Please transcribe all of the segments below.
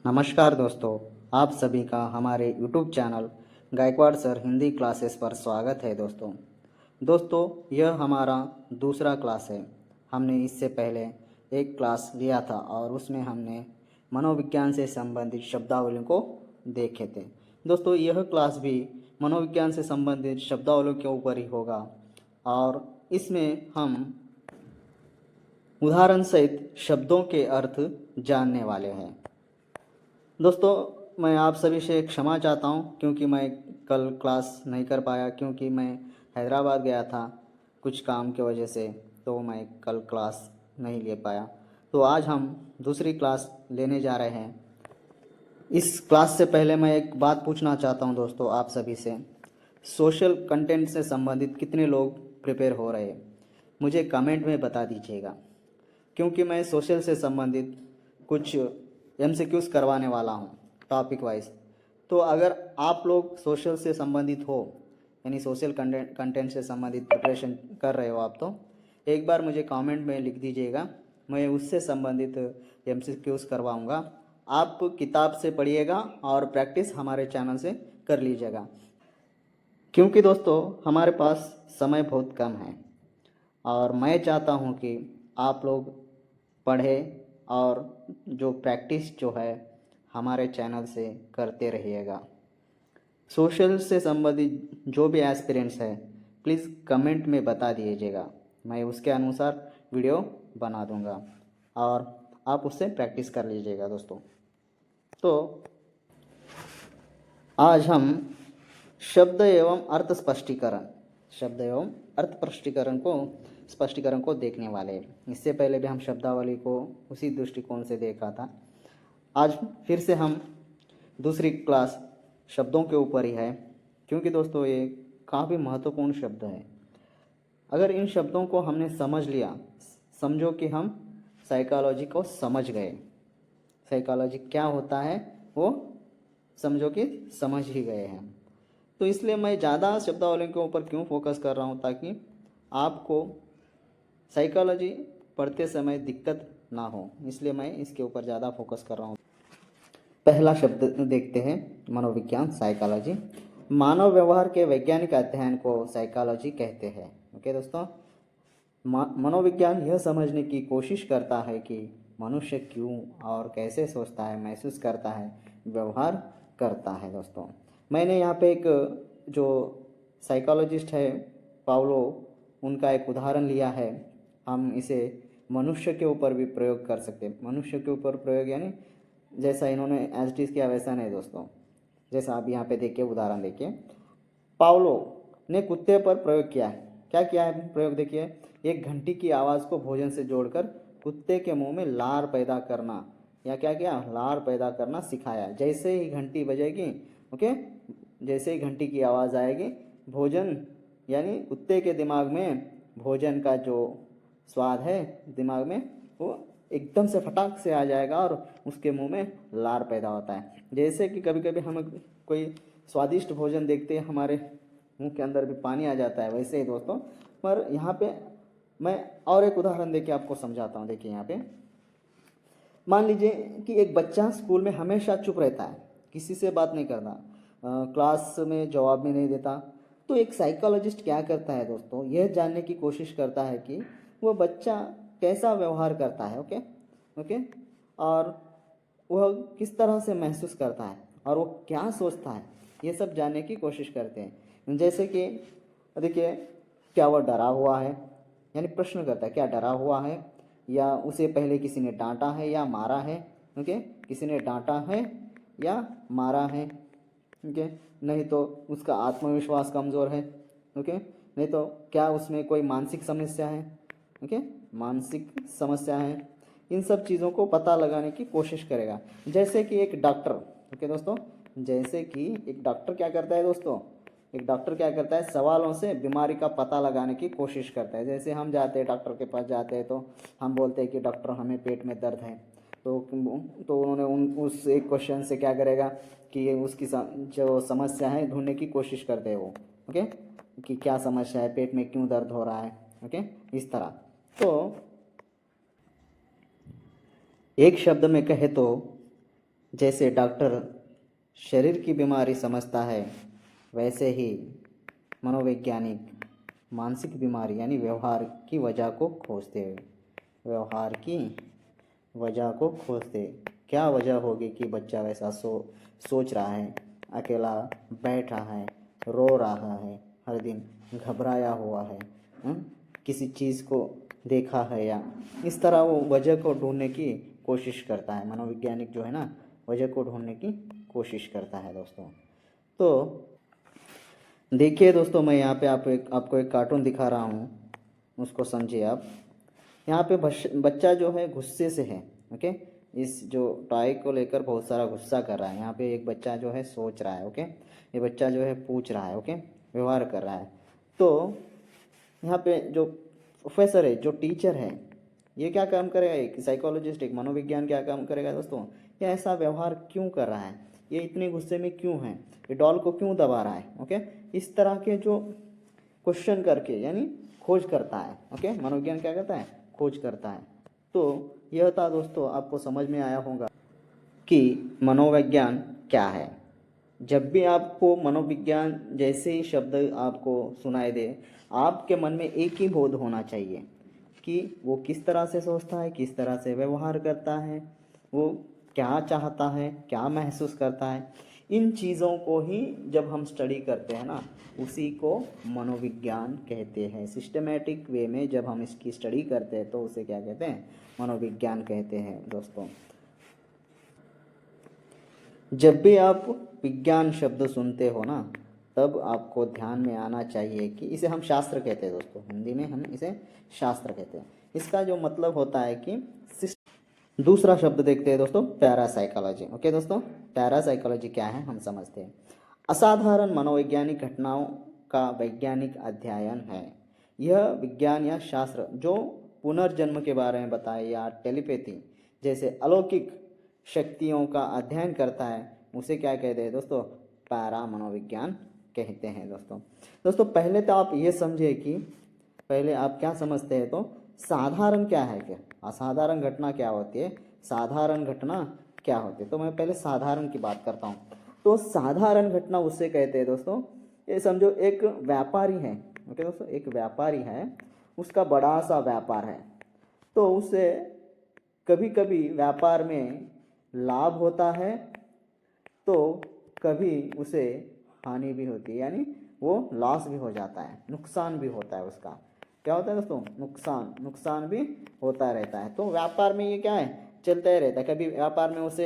नमस्कार दोस्तों, आप सभी का हमारे YouTube channel Gaikwad sir Hindi classes पर स्वागत है। दोस्तों यह हमारा दूसरा क्लास है। हमने इससे पहले एक क्लास लिया था और उसमें हमने मनोविज्ञान से संबंधित शब्दावलियों को देखे थे। दोस्तों यह क्लास भी मनोविज्ञान से संबंधित शब्दावलियों के ऊपर ही होगा और इसमें हम उदाहरण सहित शब्दों के अर्थ जानने वाले हैं। दोस्तों मैं आप सभी से क्षमा चाहता हूं क्योंकि मैं कल क्लास नहीं कर पाया, क्योंकि मैं हैदराबाद गया था कुछ काम की वजह से, तो मैं कल क्लास नहीं ले पाया। तो आज हम दूसरी क्लास लेने जा रहे हैं। इस क्लास से पहले मैं एक बात पूछना चाहता हूं दोस्तों आप सभी से, सोशल कंटेंट से संबंधित कितने लोग प्रिपेयर हो रहे हैं मुझे कमेंट में बता दीजिएगा, क्योंकि मैं सोशल से संबंधित कुछ MCQs करवाने वाला हूँ टॉपिक वाइज। तो अगर आप लोग सोशल से संबंधित हो, यानी सोशल कंटेंट से संबंधित प्रिपरेशन कर रहे हो आप, तो एक बार मुझे कमेंट में लिख दीजिएगा, मैं उससे संबंधित MCQs करवाऊँगा। आप किताब से पढ़िएगा और प्रैक्टिस हमारे चैनल से कर लीजिएगा, क्योंकि दोस्तों हमारे पास समय बहुत कम है और मैं चाहता हूँ कि आप लोग पढ़ें और जो प्रैक्टिस जो है हमारे चैनल से करते रहिएगा। सोशल से संबंधित जो भी एस्पिरेंट्स है प्लीज़ कमेंट में बता दीजिएगा, मैं उसके अनुसार वीडियो बना दूंगा और आप उससे प्रैक्टिस कर लीजिएगा दोस्तों। तो आज हम शब्द एवं अर्थ स्पष्टीकरण को देखने वाले हैं। इससे पहले भी हम शब्दावली को उसी दृष्टिकोण से देखा था। आज फिर से हम दूसरी क्लास शब्दों के ऊपर ही है, क्योंकि दोस्तों ये काफ़ी महत्वपूर्ण शब्द है। अगर इन शब्दों को हमने समझ लिया, समझो कि हम साइकोलॉजी को समझ गए। साइकोलॉजी क्या होता है वो समझो कि समझ ही गए हैं। तो इसलिए मैं ज़्यादा शब्दावली के ऊपर क्यों फोकस कर रहा हूँ, ताकि आपको साइकोलॉजी पढ़ते समय दिक्कत ना हो, इसलिए मैं इसके ऊपर ज़्यादा फोकस कर रहा हूँ। पहला शब्द देखते हैं, मनोविज्ञान, साइकोलॉजी। मानव व्यवहार के वैज्ञानिक अध्ययन को साइकोलॉजी कहते हैं। ओके दोस्तों, मनोविज्ञान यह समझने की कोशिश करता है कि मनुष्य क्यों और कैसे सोचता है, महसूस करता है, व्यवहार करता है। दोस्तों मैंने यहाँ पे एक जो साइकोलॉजिस्ट है पाउलो, उनका एक उदाहरण लिया है। हम इसे मनुष्य के ऊपर भी प्रयोग कर सकते हैं। मनुष्य के ऊपर प्रयोग यानी जैसा इन्होंने एज इट इज़ किया वैसा नहीं दोस्तों। जैसा आप यहाँ पे देखिए, उदाहरण देखिए, पाउलो ने कुत्ते पर प्रयोग किया है। क्या किया है प्रयोग देखिए, एक घंटी की आवाज़ को भोजन से जोड़कर कुत्ते के मुंह में लार पैदा करना, या क्या किया, लार पैदा करना सिखाया। जैसे ही घंटी बजेगी, ओके, जैसे ही घंटी की आवाज़ आएगी, भोजन यानी कुत्ते के दिमाग में भोजन का जो स्वाद है दिमाग में वो एकदम से फटाक से आ जाएगा और उसके मुंह में लार पैदा होता है। जैसे कि कभी कभी हम कोई स्वादिष्ट भोजन देखते हैं, हमारे मुंह के अंदर भी पानी आ जाता है, वैसे ही दोस्तों। पर यहाँ पे मैं और एक उदाहरण देके आपको समझाता हूँ। देखिए यहाँ पे मान लीजिए कि एक बच्चा स्कूल में हमेशा चुप रहता है, किसी से बात नहीं करता, क्लास में जवाब भी नहीं देता। तो एक साइकोलॉजिस्ट क्या करता है दोस्तों, यह जानने की कोशिश करता है कि वह बच्चा कैसा व्यवहार करता है, ओके ओके, और वह किस तरह से महसूस करता है और वो क्या सोचता है, ये सब जानने की कोशिश करते हैं। जैसे कि देखिए, क्या वह डरा हुआ है, यानी प्रश्न करता है क्या डरा हुआ है, या उसे पहले किसी ने डांटा है या मारा है, ओके, किसी ने डांटा है या मारा है, ओके, नहीं तो उसका आत्मविश्वास कमज़ोर है, ओके, नहीं तो क्या उसमें कोई मानसिक समस्या है, ओके, मानसिक समस्या है। इन सब चीज़ों को पता लगाने की कोशिश करेगा। जैसे कि एक डॉक्टर, ओके दोस्तों, जैसे कि एक डॉक्टर क्या करता है दोस्तों, एक डॉक्टर क्या करता है, सवालों से बीमारी का पता लगाने की कोशिश करता है। जैसे हम जाते हैं डॉक्टर के पास जाते हैं तो हम बोलते हैं कि डॉक्टर हमें पेट में दर्द है, तो उन्होंने उस एक क्वेश्चन से क्या करेगा कि उसकी जो समस्या है ढूंढने की कोशिश करते हैं वो, ओके, कि क्या समस्या है, पेट में क्यों दर्द हो रहा है, ओके, इस तरह। तो एक शब्द में कहे तो जैसे डॉक्टर शरीर की बीमारी समझता है, वैसे ही मनोवैज्ञानिक मानसिक बीमारी यानी व्यवहार की वजह को खोजते हैं। व्यवहार की वजह को खोजते, क्या वजह होगी कि बच्चा वैसा सोच रहा है, अकेला बैठ रहा है, रो रहा है, हर दिन घबराया हुआ है, किसी चीज़ को देखा है, या इस तरह वो वजह को ढूंढने की कोशिश करता है। मनोवैज्ञानिक जो है ना, वजह को ढूंढने की कोशिश करता है दोस्तों। तो देखिए दोस्तों, मैं यहाँ पे आपको एक कार्टून दिखा रहा हूँ, उसको समझिए आप। यहाँ पे बच्चा जो है गुस्से से है, ओके। इस जो टॉय को लेकर बहुत सारा गुस्सा कर रहा है। यहाँ पे एक बच्चा जो है सोच रहा है, ओके। ये बच्चा जो है पूछ रहा है, ओके, व्यवहार कर रहा है। तो यहाँ पे जो प्रोफेसर है, जो टीचर है, ये क्या काम करेगा, एक साइकोलॉजिस्ट, एक मनोविज्ञान क्या काम करेगा दोस्तों, ये ऐसा व्यवहार क्यों कर रहा है, ये इतने गुस्से में क्यों है, ये डॉल को क्यों दबा रहा है, ओके। इस तरह के जो क्वेश्चन करके यानी खोज करता है, ओके। मनोविज्ञान क्या करता है, खोज करता है। तो यह था दोस्तों, आपको समझ में आया होगा कि मनोविज्ञान क्या है। जब भी आपको मनोविज्ञान जैसे ही शब्द आपको सुनाई दे, आपके मन में एक ही बोध होना चाहिए कि वो किस तरह से सोचता है, किस तरह से व्यवहार करता है, वो क्या चाहता है, क्या महसूस करता है। इन चीज़ों को ही जब हम स्टडी करते हैं ना, उसी को मनोविज्ञान कहते हैं। सिस्टमेटिक वे में जब हम इसकी स्टडी करते हैं तो उसे क्या कहते हैं, मनोविज्ञान कहते हैं दोस्तों। जब भी आप विज्ञान शब्द सुनते हो ना, तब आपको ध्यान में आना चाहिए कि इसे हम शास्त्र कहते हैं दोस्तों, हिंदी में हम इसे शास्त्र कहते हैं। इसका जो मतलब होता है कि दूसरा शब्द देखते हैं दोस्तों, पैरासाइकोलॉजी, ओके दोस्तों। पैरासाइकोलॉजी क्या है हम समझते हैं। असाधारण मनोवैज्ञानिक घटनाओं का वैज्ञानिक अध्ययन है। यह विज्ञान या शास्त्र जो पुनर्जन्म के बारे में बताए या टेलीपैथी जैसे अलौकिक शक्तियों का अध्ययन करता है, उसे क्या कहते हैं दोस्तों, पैरा मनोविज्ञान कहते हैं दोस्तों। दोस्तों पहले तो आप ये समझिए कि पहले आप क्या समझते हैं, तो साधारण क्या है, क्या असाधारण घटना क्या होती है, साधारण घटना क्या होती है। तो मैं पहले साधारण की बात करता हूँ। तो साधारण घटना उससे कहते हैं दोस्तों, ये समझो एक व्यापारी है, ओके दोस्तों, एक व्यापारी है, उसका बड़ा सा व्यापार है। तो उसे कभी कभी व्यापार में लाभ होता है, तो कभी उसे हानि भी होती है, यानी वो लॉस भी हो जाता है, नुकसान भी होता है उसका। क्या होता है दोस्तों, नुकसान भी होता रहता है। तो व्यापार में ये क्या है, चलता ही रहता है। कभी व्यापार में उसे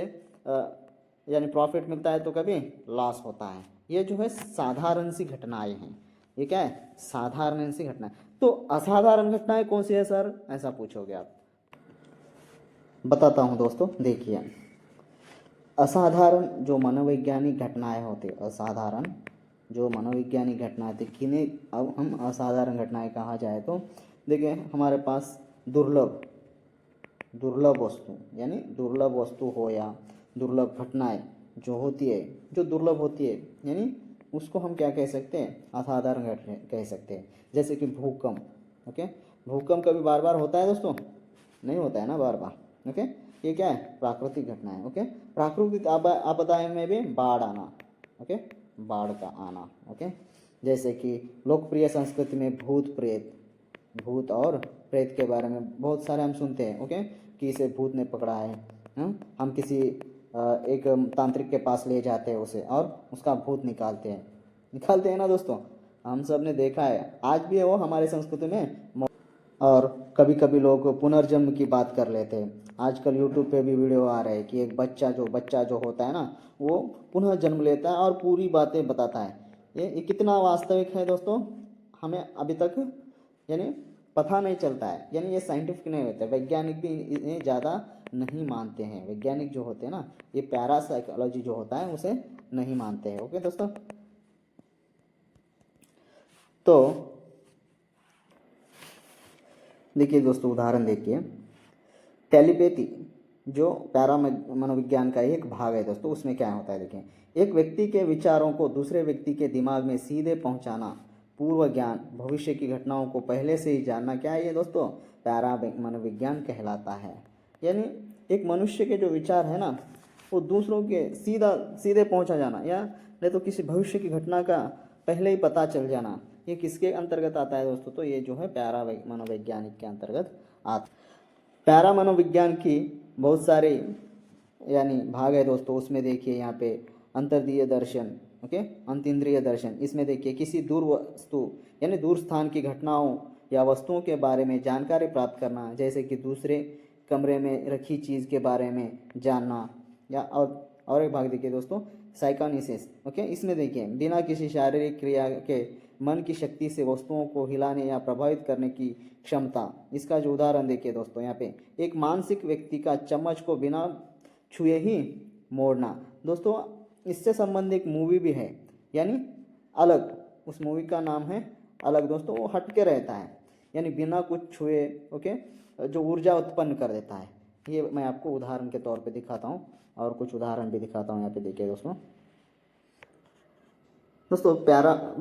यानी प्रॉफिट मिलता है, तो कभी लॉस होता है। ये जो है साधारण सी घटनाएं हैं। ये क्या है, साधारण सी घटना। तो असाधारण घटनाएं कौन सी है सर, ऐसा पूछोगे आप। बताता हूँ दोस्तों, देखिए। असाधारण जो मनोवैज्ञानिक घटनाएं होती, असाधारण जो मनोवैज्ञानिक घटनाएं थी, किन्हें अब हम असाधारण घटनाएं कहा जाए तो देखिए, हमारे पास दुर्लभ दुर्लभ वस्तु यानी दुर्लभ वस्तु हो या दुर्लभ घटनाएं जो होती है, जो दुर्लभ होती है, यानी उसको हम क्या कह सकते हैं, असाधारण घटना कह सकते हैं। जैसे कि भूकंप, ओके। भूकंप कभी बार बार होता है दोस्तों, नहीं होता है ना बार बार, ओके। ये क्या है, प्राकृतिक घटना है, ओके। प्राकृतिक आपदाएं में भी बाढ़ आना, ओके, बाढ़ का आना, ओके। जैसे कि लोकप्रिय संस्कृति में भूत और प्रेत के बारे में बहुत सारे हम सुनते हैं, ओके, कि इसे भूत ने पकड़ा है। हम किसी एक तांत्रिक के पास ले जाते हैं उसे, और उसका भूत निकालते हैं ना दोस्तों, हम सब ने देखा है, आज भी है वो हमारे संस्कृति में। और कभी कभी लोग पुनर्जन्म की बात कर लेते हैं। आजकल यूट्यूब पे भी वीडियो आ रहे हैं कि एक बच्चा जो होता है ना, वो पुनः जन्म लेता है और पूरी बातें बताता है। ये कितना वास्तविक है दोस्तों, हमें अभी तक यानी पता नहीं चलता है, यानी ये साइंटिफिक नहीं होता है। वैज्ञानिक भी इन्हें ज़्यादा नहीं मानते हैं। वैज्ञानिक जो होते हैं ना, ये पैरासाइकोलॉजी जो होता है उसे नहीं मानते हैं, ओके दोस्तों। तो देखिए दोस्तों, उदाहरण देखिए, टेलीपैथी जो पैरा मनोविज्ञान का एक भाग है दोस्तों। उसमें क्या होता है, देखिए, एक व्यक्ति के विचारों को दूसरे व्यक्ति के दिमाग में सीधे पहुंचाना, पूर्व ज्ञान, भविष्य की घटनाओं को पहले से ही जानना, क्या है ये दोस्तों, पैरा मनोविज्ञान कहलाता है। यानी एक मनुष्य के जो विचार है ना, वो दूसरों के सीधे पहुंचा जाना, या नहीं तो किसी भविष्य की घटना का पहले ही पता चल जाना, ये किसके अंतर्गत आता है दोस्तों? तो ये जो है पैरा मनोवैज्ञानिक के अंतर्गत आता। पैरा मनोविज्ञान की बहुत सारे यानी भाग है दोस्तों। उसमें देखिए यहाँ पे अंतर्दीय दर्शन, ओके, अंतरिंद्रिय दर्शन। इसमें देखिए किसी दूर वस्तु यानी दूर स्थान की घटनाओं या वस्तुओं के बारे में जानकारी प्राप्त करना, जैसे कि दूसरे कमरे में रखी चीज़ के बारे में जानना। या और एक भाग देखिए दोस्तों, साइकोनिसिस, ओके। इसमें देखिए बिना किसी शारीरिक क्रिया के मन की शक्ति से वस्तुओं को हिलाने या प्रभावित करने की क्षमता। इसका जो उदाहरण देखिए दोस्तों, यहाँ पे एक मानसिक व्यक्ति का चम्मच को बिना छुए ही मोड़ना। दोस्तों इससे संबंधित एक मूवी भी है, यानी अलग, उस मूवी का नाम है अलग दोस्तों। वो हट के रहता है, यानी बिना कुछ छुए, ओके, जो ऊर्जा उत्पन्न कर देता है। ये मैं आपको उदाहरण के तौर पे दिखाता हूँ, और कुछ उदाहरण भी दिखाता हूँ। यहाँ पे देखिए दोस्तों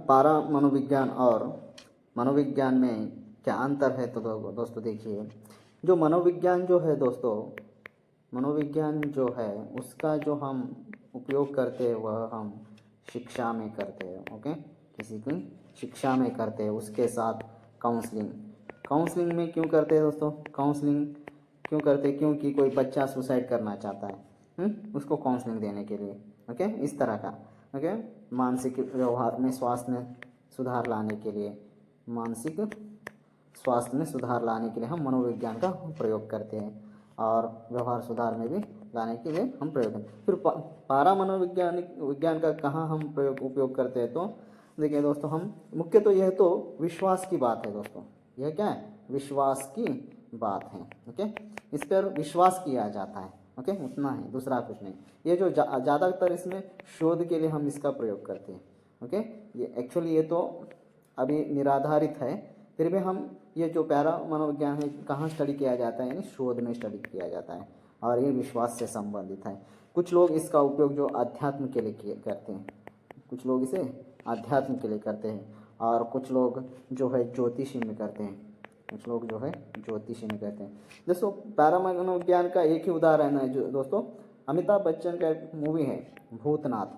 पारा मनोविज्ञान और मनोविज्ञान में क्या अंतर है? तो दोस्तों देखिए, जो मनोविज्ञान जो है दोस्तों, मनोविज्ञान जो है उसका जो हम उपयोग करते हैं वह हम शिक्षा में करते हैं, ओके, किसी की शिक्षा में करते हैं। उसके साथ काउंसलिंग में क्यों करते हैं दोस्तों? काउंसलिंग क्यों करते हैं? क्योंकि कोई बच्चा सुसाइड करना चाहता है, उसको काउंसलिंग देने के लिए, ओके, इस तरह का, ओके। मानसिक व्यवहार में स्वास्थ्य में सुधार लाने के लिए, मानसिक स्वास्थ्य में सुधार लाने के लिए हम मनोविज्ञान का प्रयोग करते हैं, और व्यवहार सुधार में भी लाने के लिए हम प्रयोग करते हैं। फिर पारा विज्ञान का कहाँ हम उपयोग करते हैं? तो देखिए दोस्तों, हम मुख्य तो यह तो विश्वास की बात है दोस्तों। यह क्या है? विश्वास की बात है, ओके। इस पर विश्वास किया जाता है, ओके, उतना है, दूसरा कुछ नहीं। ये जो ज़्यादातर इसमें शोध के लिए हम इसका प्रयोग करते हैं, ओके। ये एक्चुअली ये तो अभी निराधारित है, फिर भी हम ये जो पैरा मनोविज्ञान है कहाँ स्टडी किया जाता है? यानी शोध में स्टडी किया जाता है, और ये विश्वास से संबंधित है। कुछ लोग इसका उपयोग जो अध्यात्म के लिए करते हैं, कुछ लोग इसे अध्यात्म के लिए करते हैं, और कुछ लोग जो है ज्योतिषी में करते हैं, कुछ लोग जो है ज्योतिषी में करते हैं। दोस्तों पैरा मनोविज्ञान का एक ही उदाहरण है जो दोस्तों, अमिताभ बच्चन का एक मूवी है भूतनाथ।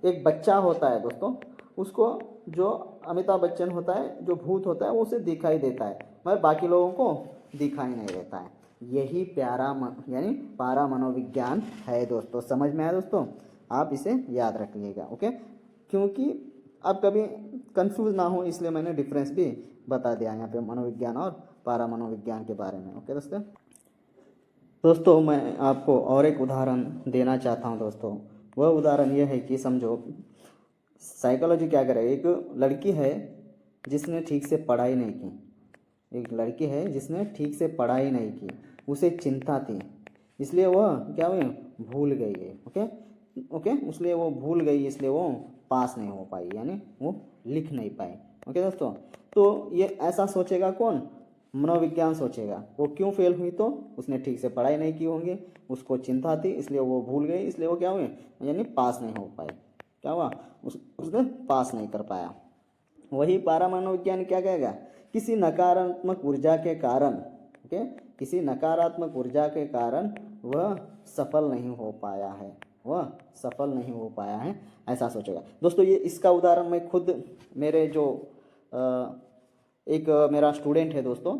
एक बच्चा होता है दोस्तों, उसको जो अमिताभ बच्चन होता है, जो भूत होता है, वो उसे दिखाई देता है, मगर बाकी लोगों को दिखाई नहीं देता है। यही यानी पारा मनोविज्ञान है दोस्तों। समझ में आया दोस्तों? आप इसे याद रखिएगा, ओके, क्योंकि अब कभी कंफ्यूज ना हो, इसलिए मैंने डिफरेंस भी बता दिया यहाँ पे मनोविज्ञान और पारा मनोविज्ञान के बारे में, ओके दोस्तों मैं आपको और एक उदाहरण देना चाहता हूँ दोस्तों। वह उदाहरण यह है कि समझो साइकोलॉजी क्या करे। एक लड़की है जिसने ठीक से पढ़ाई नहीं की, एक लड़की है जिसने ठीक से पढ़ाई नहीं की, उसे चिंता थी, इसलिए वह क्या हुई? भूल गई है, ओके, इसलिए वो भूल गई, इसलिए वो पास नहीं हो पाई, यानी वो लिख नहीं पाई, ओके दोस्तों। तो ये ऐसा सोचेगा कौन? मनोविज्ञान सोचेगा। वो क्यों फेल हुई? तो उसने ठीक से पढ़ाई नहीं की होंगी, उसको चिंता थी, इसलिए वो भूल गई, इसलिए वो क्या हुई? यानी पास नहीं हो पाई। क्या हुआ? उसने पास नहीं कर पाया। वही पारा मनोविज्ञान क्या कहेगा? किसी नकारात्मक ऊर्जा के कारण, ओके, किसी नकारात्मक ऊर्जा के कारण वह सफल नहीं हो पाया है, ऐसा सोचेगा दोस्तों। ये इसका उदाहरण मैं खुद मेरे जो एक मेरा स्टूडेंट है दोस्तों,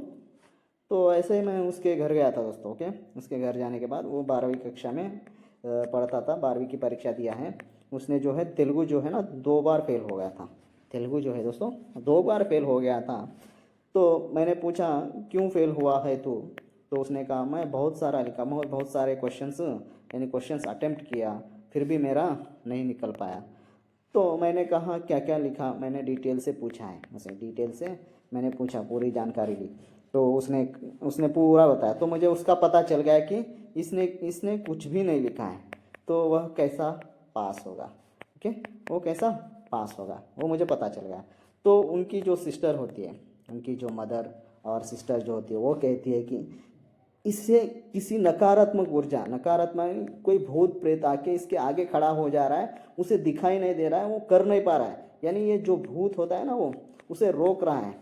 तो ऐसे ही मैं उसके घर गया था दोस्तों, ओके। उसके घर जाने के बाद वो 12वीं कक्षा में पढ़ता था, 12वीं की परीक्षा दिया है उसने। जो है तेलुगु जो है ना 2 बार फेल हो गया था, तेलुगु जो है दोस्तों 2 बार फेल हो गया था। तो मैंने पूछा क्यों फेल हुआ है तो उसने कहा मैं बहुत सारा लिखा, बहुत सारे क्वेश्चंस अटेम्प्ट किया, फिर भी मेरा नहीं निकल पाया। तो मैंने कहा क्या क्या लिखा? मैंने डिटेल से पूछा है उसे, डिटेल से मैंने पूछा, पूरी जानकारी ली, तो उसने पूरा बताया। तो मुझे उसका पता चल गया कि इसने कुछ भी नहीं लिखा है, तो वह कैसा पास होगा, ओके, वो कैसा पास होगा, वो मुझे पता चल गया। तो उनकी जो सिस्टर होती है, उनकी जो मदर और सिस्टर जो होती है, वो कहती है कि इससे किसी नकारात्मक कोई भूत प्रेत आके इसके आगे खड़ा हो जा रहा है, उसे दिखाई नहीं दे रहा है, वो कर नहीं पा रहा है, यानी ये जो भूत होता है ना वो उसे रोक रहा है,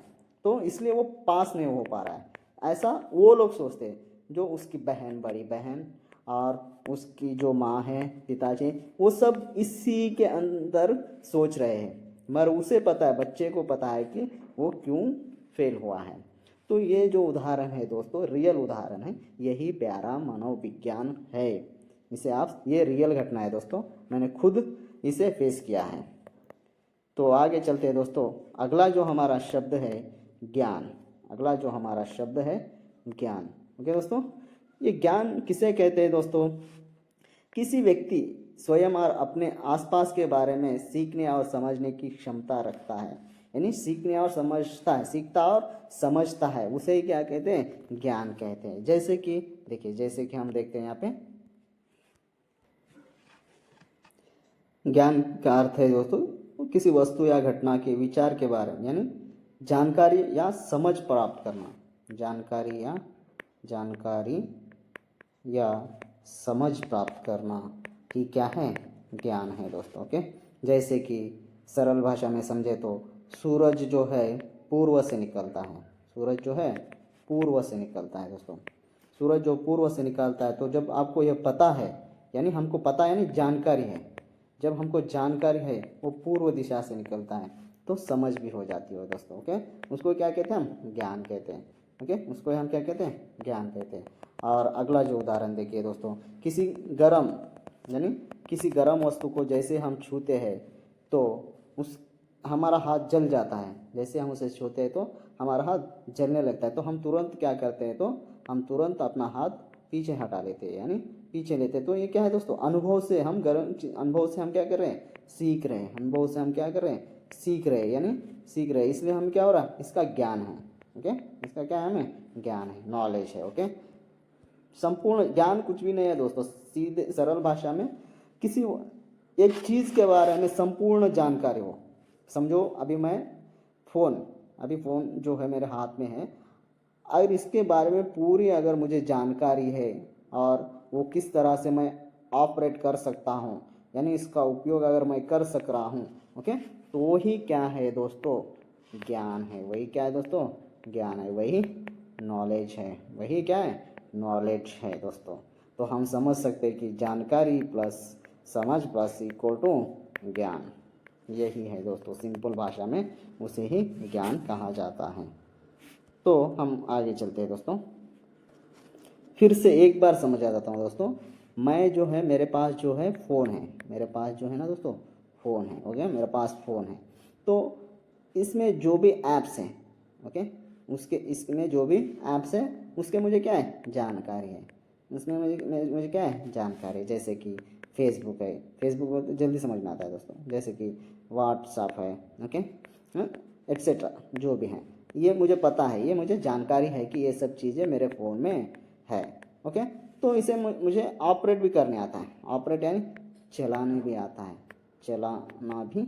तो इसलिए वो पास नहीं हो पा रहा है। ऐसा वो लोग सोचते हैं, जो उसकी बहन, बड़ी बहन और उसकी जो माँ है, पिताजी, वो सब इसी के अंदर सोच रहे हैं, मगर उसे पता है, बच्चे को पता है कि वो क्यों फेल हुआ है। तो ये जो उदाहरण है दोस्तों, रियल उदाहरण है, यही प्यारा मनोविज्ञान है। इसे आप, ये रियल घटना है दोस्तों, मैंने खुद इसे फेस किया है। तो आगे चलते हैं दोस्तों। अगला जो हमारा शब्द है ज्ञान। अगला जो हमारा शब्द है ज्ञान। ओके दोस्तों, ये ज्ञान किसे कहते हैं दोस्तों? किसी व्यक्ति स्वयं और अपने आसपास के बारे में सीखने और समझने की क्षमता रखता है, यानी सीखने और समझता है, सीखता और समझता है, उसे ही क्या कहते हैं? ज्ञान कहते हैं। जैसे कि देखिए, जैसे कि हम देखते हैं यहाँ पे, ज्ञान का अर्थ है दोस्तों किसी वस्तु या घटना के विचार के बारे में, यानी जानकारी या समझ प्राप्त करना। जानकारी या समझ प्राप्त करना कि क्या है? ज्ञान है दोस्तों। ओके, जैसे कि सरल भाषा में समझे तो सूरज जो है पूर्व से निकलता है। सूरज जो है पूर्व से निकलता है दोस्तों। सूरज जो पूर्व से निकलता है, तो जब आपको यह पता है, यानी हमको पता है, यानी जानकारी है, जब हमको जानकारी है वो पूर्व दिशा से निकलता है, तो समझ भी हो जाती है दोस्तों। ओके, उसको क्या कहते हैं? हम ज्ञान कहते हैं। ओके, उसको हम क्या कहते हैं? ज्ञान कहते हैं। और अगला जो उदाहरण देखिए दोस्तों, किसी गर्म, यानी किसी गर्म वस्तु को जैसे हम छूते हैं तो उस हमारा हाथ जल जाता है। जैसे हम उसे छूते हैं तो हमारा हाथ जलने लगता है, तो हम तुरंत क्या करते हैं? तो हम तुरंत अपना हाथ पीछे हटा लेते हैं, यानी पीछे लेते हैं। तो ये क्या है दोस्तों? अनुभव से हम अनुभव से हम क्या कर रहे हैं? सीख रहे हैं। अनुभव से हम क्या कर रहे हैं? सीख रहे हैं, यानी सीख रहे हैं। इसलिए हम क्या हो रहा है? इसका ज्ञान है। ओके, इसका क्या है? हमें ज्ञान है, नॉलेज है। ओके, संपूर्ण ज्ञान कुछ भी नहीं है दोस्तों, सीधे सरल भाषा में किसी एक चीज़ के बारे में संपूर्ण जानकारी हो। समझो अभी फ़ोन जो है मेरे हाथ में है, अगर इसके बारे में पूरी अगर मुझे जानकारी है और वो किस तरह से मैं ऑपरेट कर सकता हूँ, यानी इसका उपयोग अगर मैं कर सक रहा हूँ, ओके, तो वही क्या है दोस्तों? ज्ञान है। वही क्या है दोस्तों? ज्ञान है, वही नॉलेज है। वही क्या है? नॉलेज है दोस्तों। तो हम समझ सकते हैं कि जानकारी प्लस समझ प्लस इक्वल टू ज्ञान। यही है दोस्तों, सिंपल भाषा में उसे ही ज्ञान कहा जाता है। तो हम आगे चलते हैं दोस्तों। फिर से एक बार समझ आ जाता हूँ दोस्तों। मैं जो है, मेरे पास जो है फ़ोन है, मेरे पास जो है ना दोस्तों फ़ोन है। ओके, मेरे पास फ़ोन है, तो इसमें जो भी ऐप्स हैं, ओके, इसमें जो भी ऐप्स है उसके मुझे क्या है? जानकारी है। उसमें मुझे क्या है? जानकारी है। जैसे कि फेसबुक है, फेसबुक बहुत जल्दी समझ में आता है दोस्तों। जैसे कि व्हाट्सअप है, ओके, एट्सेट्रा, जो भी है, ये मुझे पता है, ये मुझे जानकारी है कि ये सब चीज़ें मेरे फ़ोन में है। ओके, तो इसे मुझे ऑपरेट भी करने आता है। ऑपरेट यानी चलाने भी आता है, चलाना भी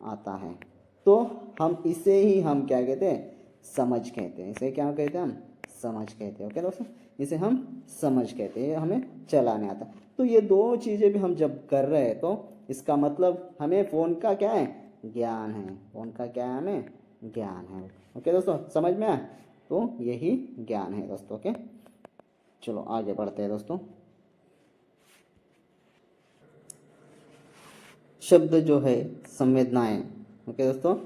आता है। तो हम इसे ही हम क्या कहते हैं? समझ कहते हैं। इसे क्या कहते हैं? हम समझ कहते हैं। ओके दोस्तों, इसे हम समझ कहते हैं, हमें चलाने आता है। तो ये दो चीज़ें भी हम जब कर रहे हैं, तो इसका मतलब हमें फ़ोन का क्या है? ज्ञान है। फ़ोन का क्या है? हमें ज्ञान है। ओके दोस्तों, समझ में आया? तो यही ज्ञान है दोस्तों। ओके, चलो आगे बढ़ते हैं दोस्तों। शब्द जो है संवेदनाएं। ओके दोस्तों,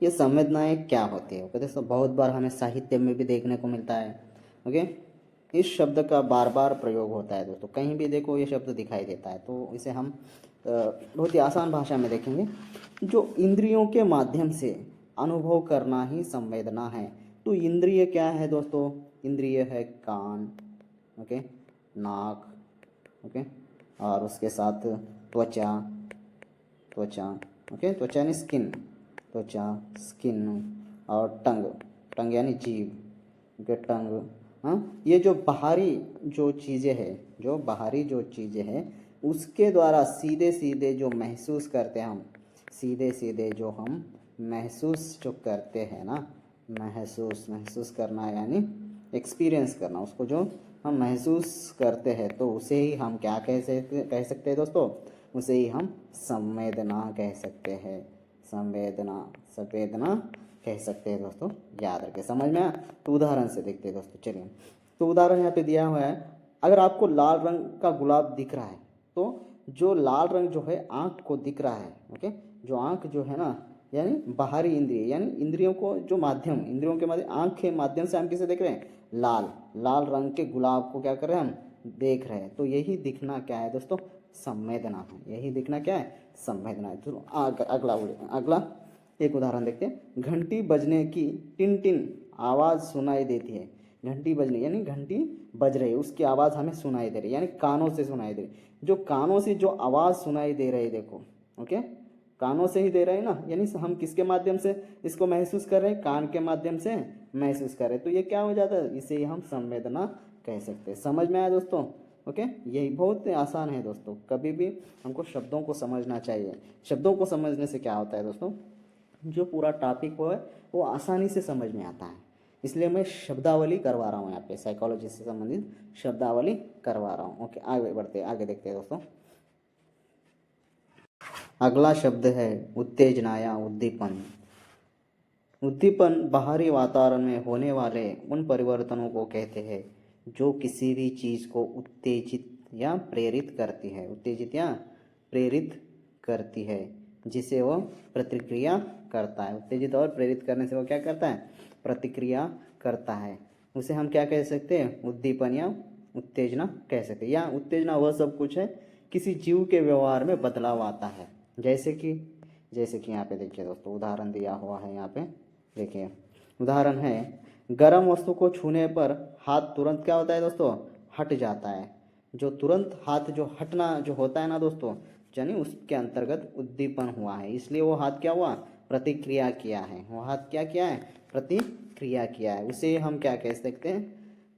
ये संवेदनाएं क्या होती है? ओके दोस्तों, बहुत बार हमें साहित्य में भी देखने को मिलता है। ओके, इस शब्द का बार बार प्रयोग होता है दोस्तों, कहीं भी देखो ये शब्द दिखाई देता है। तो इसे हम बहुत ही आसान भाषा में देखेंगे। जो इंद्रियों के माध्यम से अनुभव करना ही संवेदना है। तो इंद्रिय क्या है दोस्तों? इंद्रिय है कान, ओके, नाक, ओके, और उसके साथ त्वचा, ओके, त्वचा यानी स्किन, त्वचा, स्किन, और टंग यानी जीभ, ओके, टंग। हाँ, ये जो बाहरी जो चीज़ें हैं उसके द्वारा सीधे सीधे जो महसूस करते हैं हम, सीधे सीधे जो हम महसूस जो करते हैं ना, महसूस करना यानी एक्सपीरियंस करना, उसको जो हम महसूस करते हैं, तो उसे ही हम क्या कह सकते हैं दोस्तों? उसे ही हम संवेदना कह सकते हैं। संवेदना कह सकते हैं दोस्तों। याद रखें, समझ में आया? तो उदाहरण से देखते हैं दोस्तों। चलिए, तो उदाहरण यहाँ पे दिया हुआ है, अगर आपको लाल रंग का गुलाब दिख रहा है तो जो लाल रंग जो है आँख को दिख रहा है, ओके, जो आँख जो है ना यानी बाहरी इंद्रिय यानी इंद्रियों को जो माध्यम इंद्रियों के माध्यम आँख के माध्यम से हम किसे देख रहे हैं, लाल लाल रंग के गुलाब को क्या कर रहे हैं हम देख रहे हैं। तो यही दिखना क्या है दोस्तों, संवेदना है। यही दिखना क्या है, संवेदना है। तो अगला एक उदाहरण देखते हैं। घंटी बजने की टिन टिन आवाज़ सुनाई देती है। घंटी बजने यानी घंटी बज रही है, उसकी आवाज़ हमें सुनाई दे रही है, यानी कानों से सुनाई दे रही। जो कानों से जो आवाज़ सुनाई दे रही है, देखो, ओके, कानों से ही दे रहे हैं ना, यानी हम किसके माध्यम से इसको महसूस कर रहे हैं, कान के माध्यम से महसूस कर रहे हैं। तो ये क्या हो जाता है, इसे ही हम संवेदना कह सकते हैं। समझ में आया दोस्तों, ओके। यही बहुत आसान है दोस्तों, कभी भी हमको शब्दों को समझना चाहिए। शब्दों को समझने से क्या होता है दोस्तों, जो पूरा टॉपिक है वो आसानी से समझ में आता है। इसलिए मैं शब्दावली करवा रहा हूँ यहाँ पे, साइकोलॉजी से संबंधित शब्दावली करवा रहा हूँ। ओके, आगे बढ़ते हैं, आगे देखते हैं दोस्तों। अगला शब्द है उत्तेजना या उद्दीपन। उद्दीपन बाहरी वातावरण में होने वाले उन परिवर्तनों को कहते हैं जो किसी भी चीज़ को उत्तेजित या प्रेरित करती है। उत्तेजित या प्रेरित करती है, जिसे वो प्रतिक्रिया करता है। उत्तेजित और प्रेरित करने से वो क्या करता है, प्रतिक्रिया करता है। उसे हम क्या कह सकते हैं, उद्दीपन या उत्तेजना कह सकते हैं। या उत्तेजना वह सब कुछ है किसी जीव के व्यवहार में बदलाव आता है। जैसे कि यहाँ पे देखिए दोस्तों, उदाहरण दिया हुआ है यहाँ पे, देखिए उदाहरण है, गर्म वस्तु को छूने पर हाथ तुरंत क्या होता है दोस्तों, हट जाता है। जो तुरंत हाथ जो हटना जो होता है ना दोस्तों, यानी उसके अंतर्गत उद्दीपन हुआ है, इसलिए वो हाथ क्या हुआ, प्रतिक्रिया किया है। वो हाथ क्या किया है, प्रतिक्रिया किया है। उसे हम क्या कह सकते हैं,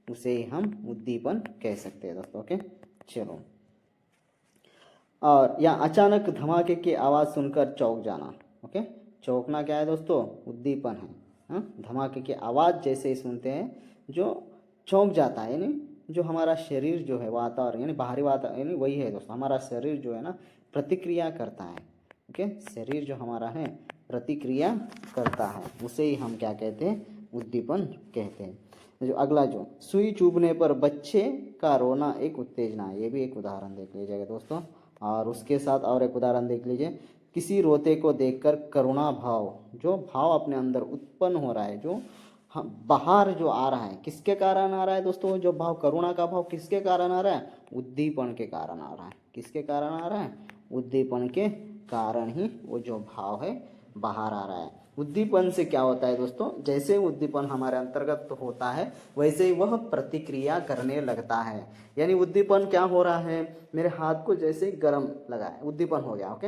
उसे हम उद्दीपन कह सकते हैं दोस्तों। ओके, चलो। और या अचानक धमाके की आवाज़ सुनकर चौंक जाना। ओके, चौंकना क्या है दोस्तों, उद्दीपन है। हाँ, धमाके की आवाज़ जैसे ही सुनते हैं जो चौंक जाता है, यानी जो हमारा शरीर जो है वातावरण यानी बाहरी वातावरण यानी वही है दोस्तों, हमारा शरीर जो है ना प्रतिक्रिया करता है। ओके, शरीर जो हमारा है प्रतिक्रिया करता है, उसे ही हम क्या कहते हैं, उद्दीपन कहते हैं। जो अगला जो सुई चुभने पर बच्चे का रोना एक उत्तेजना है, ये भी एक उदाहरण देख लीजिएगा दोस्तों। और उसके साथ और एक उदाहरण देख लीजिए, किसी रोते को देखकर करुणा भाव, जो भाव अपने अंदर उत्पन्न हो रहा है, जो बाहर जो आ रहा है, किसके कारण आ रहा है दोस्तों, जो भाव करुणा का भाव किसके कारण आ रहा है, उद्दीपन के कारण आ रहा है। किसके कारण आ रहा है, उद्दीपन के कारण ही वो जो भाव है बाहर आ रहा है। उद्दीपन से क्या होता है दोस्तों, जैसे उद्दीपन हमारे अंतर्गत होता है वैसे ही वह प्रतिक्रिया करने लगता है। यानी उद्दीपन क्या हो रहा है, मेरे हाथ को जैसे गर्म लगा है, उद्दीपन हो गया। ओके,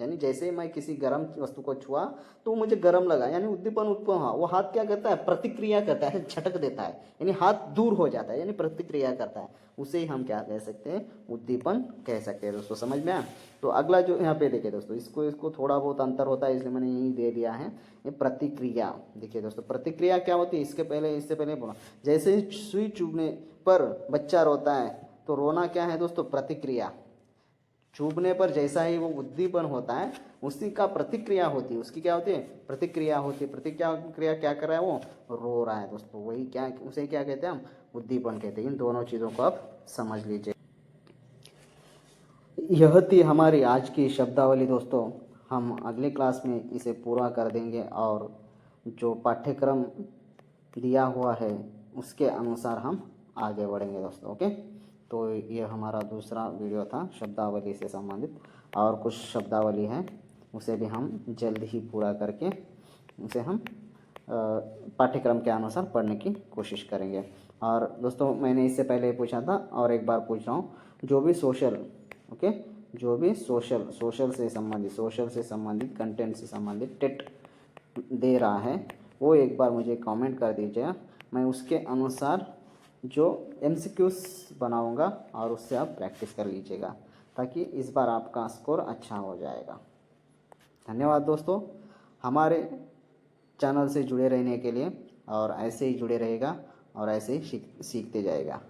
यानी जैसे ही मैं किसी गर्म वस्तु को छुआ तो मुझे गर्म लगा, यानी उद्दीपन उत्पन्न हुआ। वो हाथ क्या करता है, प्रतिक्रिया करता है, झटक देता है, यानी हाथ दूर हो जाता है, यानी प्रतिक्रिया करता है। उसे ही हम क्या कह सकते हैं, उद्दीपन कह सकते हैं दोस्तों। समझ में आया। तो अगला जो यहाँ पे देखिए दोस्तों, इसको थोड़ा बहुत अंतर होता है इसलिए मैंने यही दे दिया है। ये प्रतिक्रिया देखिए दोस्तों, प्रतिक्रिया क्या होती है, इससे पहले बोला, जैसे ही सुई चुभने पर बच्चा रोता है तो रोना क्या है दोस्तों, प्रतिक्रिया। चुभने पर जैसा ही वो उद्दीपन होता है उसी का प्रतिक्रिया होती है, उसकी क्या होती है, प्रतिक्रिया होती है। प्रतिक्रिया क्या कर रहा है, वो रो रहा है दोस्तों, वही क्या, उसे क्या कहते हैं हम, उद्दीपन कहते हैं। इन दोनों चीज़ों को आप समझ लीजिए। यह थी हमारी आज की शब्दावली दोस्तों। हम अगले क्लास में इसे पूरा कर देंगे और जो पाठ्यक्रम दिया हुआ है उसके अनुसार हम आगे बढ़ेंगे दोस्तों। ओके, तो ये हमारा दूसरा वीडियो था शब्दावली से संबंधित, और कुछ शब्दावली है उसे भी हम जल्द ही पूरा करके उसे हम पाठ्यक्रम के अनुसार पढ़ने की कोशिश करेंगे। और दोस्तों मैंने इससे पहले पूछा था और एक बार पूछ रहा हूँ, जो भी सोशल जो भी सोशल से संबंधित कंटेंट से संबंधित टेट दे रहा है वो एक बार मुझे कमेंट कर दीजिएगा। मैं उसके अनुसार जो MCQs बनाऊंगा और उससे आप प्रैक्टिस कर लीजिएगा, ताकि इस बार आपका स्कोर अच्छा हो जाएगा। धन्यवाद दोस्तों, हमारे चैनल से जुड़े रहने के लिए, और ऐसे ही जुड़े रहेगा और ऐसे ही सीखते जाएगा।